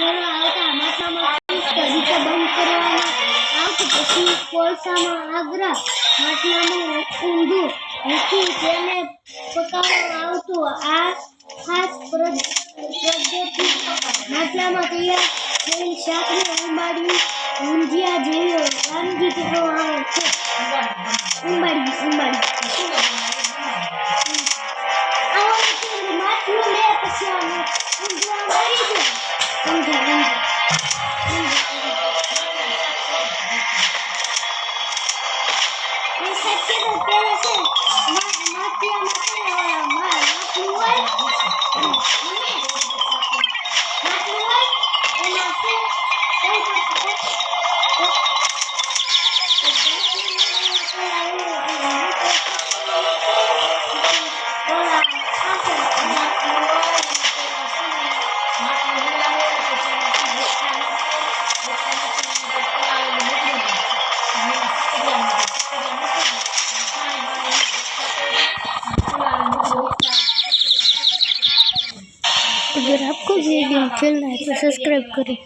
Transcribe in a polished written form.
કરવા આવતા માટલામાં સ્ટડી બંધ કરવામાં આવતું, પછી કોલસામાં આગ્રા માટલામાં ઊંધું મૂકી તેને પકાવવામાં આવતું. આ ખાસ પદ્ધતિ માટલામાં તૈયાર થયેલ શાકને ઉંબાડિયું ઊંધિયા જેવી વાનગી કહેવામાં આવે છે. ઉંબાડિયું માટલું લે પછી ઊંધિયા મારી દે. अगर आपको ये गेम खेलना है तो सब्सक्राइब करें।